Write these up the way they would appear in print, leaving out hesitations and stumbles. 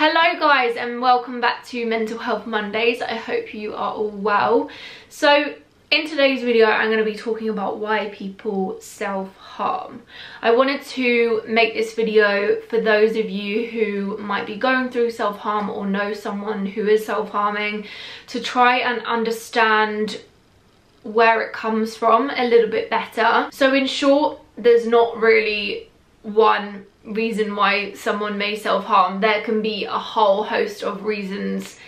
Hello guys and welcome back to Mental Health Mondays. I hope you are all well. So in today's video I'm going to be talking about why people self-harm. I wanted to make this video for those of you who might be going through self-harm or know someone who is self-harming, to try and understand where it comes from a little bit better. So in short, there's not really one reason why someone may self-harm. There can be a whole host of reasons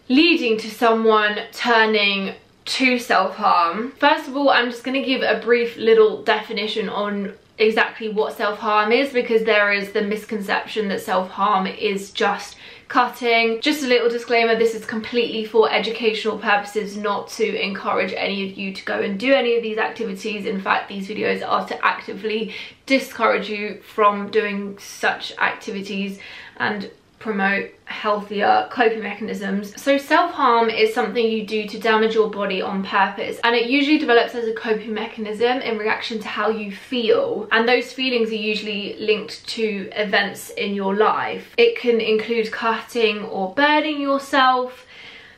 leading to someone turning to self-harm. First of all, I'm just going to give a brief little definition on exactly what self-harm is, because there is the misconception that self-harm is just cutting. Just a little disclaimer, this is completely for educational purposes, not to encourage any of you to go and do any of these activities. In fact, these videos are to actively discourage you from doing such activities and promote healthier coping mechanisms. So self-harm is something you do to damage your body on purpose, and it usually develops as a coping mechanism in reaction to how you feel, and those feelings are usually linked to events in your life. It can include cutting or burning yourself,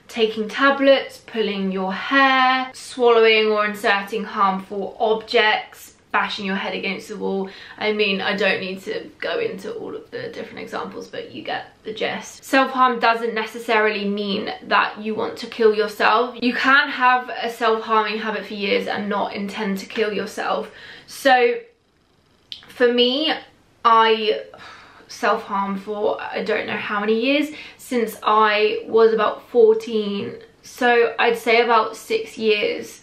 taking tablets, pulling your hair, swallowing or inserting harmful objects, bashing your head against the wall. I mean, I don't need to go into all of the different examples, but you get the gist. Self-harm doesn't necessarily mean that you want to kill yourself. You can have a self-harming habit for years and not intend to kill yourself. So for me, I self-harm for I don't know how many years, since I was about 14. So I'd say about 6 years.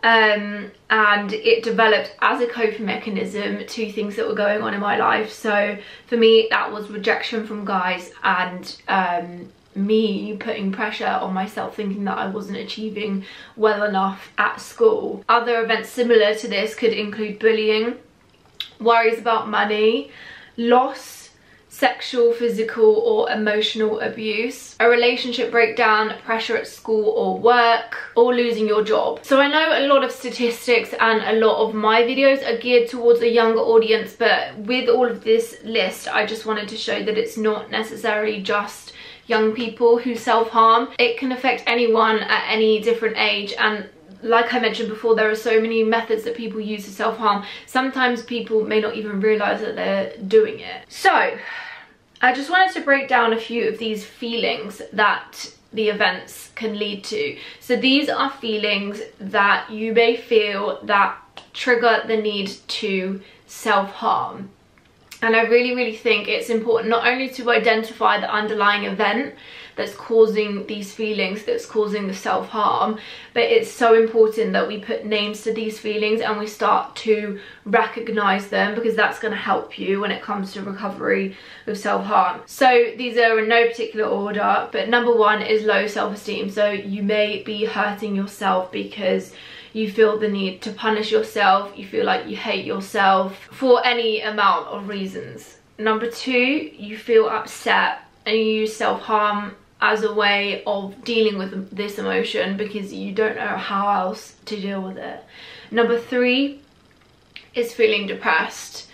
And it developed as a coping mechanism to things that were going on in my life. So for me, that was rejection from guys and me putting pressure on myself, thinking that I wasn't achieving well enough at school. Other events similar to this could include bullying, worries about money, loss, sexual, physical or emotional abuse, a relationship breakdown, pressure at school or work, or losing your job. So I know a lot of statistics and a lot of my videos are geared towards a younger audience, but with all of this list, I just wanted to show that it's not necessarily just young people who self-harm. It can affect anyone at any different age, and like I mentioned before, there are so many methods that people use to self-harm. Sometimes people may not even realise that they're doing it. So I just wanted to break down a few of these feelings that the events can lead to. So these are feelings that you may feel that trigger the need to self-harm. And I really think it's important not only to identify the underlying event that's causing these feelings, that's causing the self-harm, but it's so important that we put names to these feelings and we start to recognize them, because that's going to help you when it comes to recovery of self-harm. So these are in no particular order, but number one is low self-esteem. So you may be hurting yourself because you feel the need to punish yourself, you feel like you hate yourself for any amount of reasons. Number two, you feel upset and you use self-harm as a way of dealing with this emotion because you don't know how else to deal with it. Number three is feeling depressed.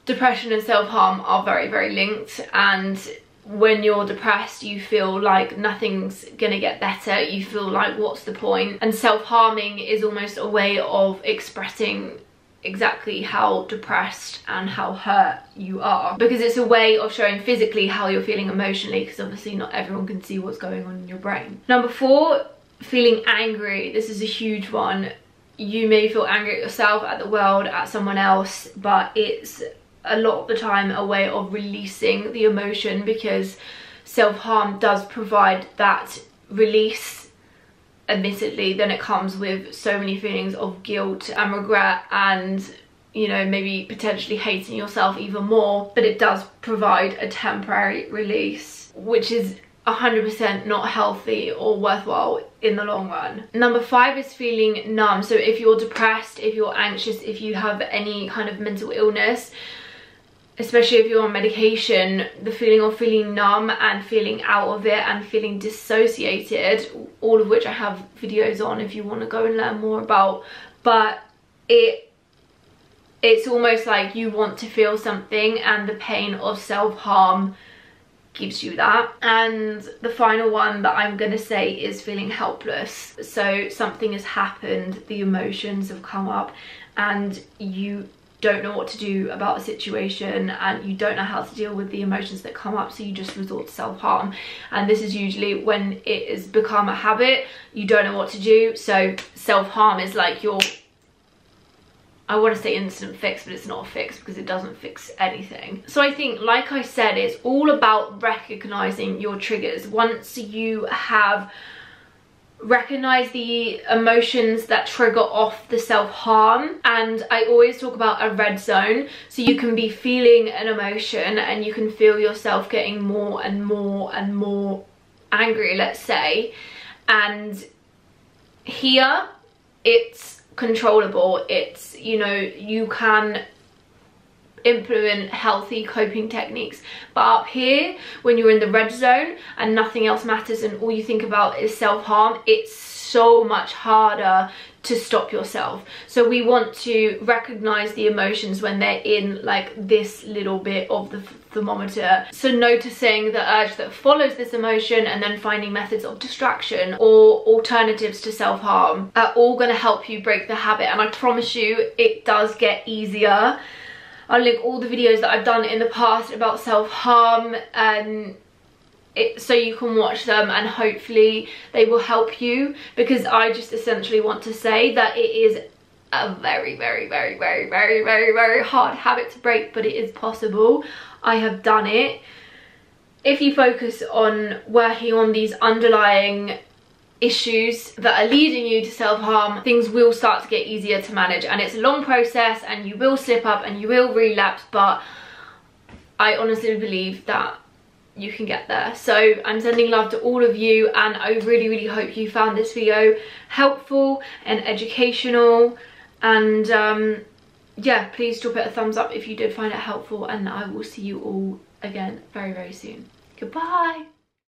Depression and self-harm are very linked, and when you're depressed you feel like nothing's gonna get better, you feel like what's the point, and self-harming is almost a way of expressing exactly how depressed and how hurt you are, because it's a way of showing physically how you're feeling emotionally, because obviously not everyone can see what's going on in your brain. Number four, feeling angry. This is a huge one. You may feel angry at yourself, at the world, at someone else, but it's a lot of the time a way of releasing the emotion, because self-harm does provide that release. Admittedly, then it comes with so many feelings of guilt and regret and, you know, maybe potentially hating yourself even more, but it does provide a temporary release, which is 100% not healthy or worthwhile in the long run. Number five is feeling numb. So if you're depressed, if you're anxious, if you have any kind of mental illness, especially if you're on medication, the feeling of feeling numb and feeling out of it and feeling dissociated, all of which I have videos on if you want to go and learn more about, but it's almost like you want to feel something, and the pain of self-harm gives you that. And the final one that I'm gonna say is feeling helpless. So something has happened, the emotions have come up, and you don't know what to do about a situation, and you don't know how to deal with the emotions that come up, so you just resort to self-harm. And this is usually when it has become a habit, you don't know what to do, so self-harm is like your, I want to say instant fix, but it's not a fix because it doesn't fix anything. So I think, like I said, it's all about recognizing your triggers. Once you have recognize the emotions that trigger off the self-harm, and I always talk about a red zone, so you can be feeling an emotion and you can feel yourself getting more and more and more angry, let's say, and here it's controllable, it's, you know, you can implement healthy coping techniques. But up here, when you're in the red zone and nothing else matters and all you think about is self-harm, it's so much harder to stop yourself. So we want to recognize the emotions when they're in like this little bit of the thermometer. So noticing the urge that follows this emotion and then finding methods of distraction or alternatives to self-harm are all going to help you break the habit. And I promise you, it does get easier. I'll link all the videos that I've done in the past about self-harm, so you can watch them, and hopefully they will help you, because I just essentially want to say that it is a very, very, very, very, very, very, very hard habit to break, but it is possible. I have done it. If you focus on working on these underlying issues that are leading you to self-harm, things will start to get easier to manage. And it's a long process and you will slip up and you will relapse, but I honestly believe that you can get there. So I'm sending love to all of you, and I really, really hope you found this video helpful and educational. And yeah, please drop it a thumbs up if you did find it helpful, and I will see you all again very, very soon. Goodbye.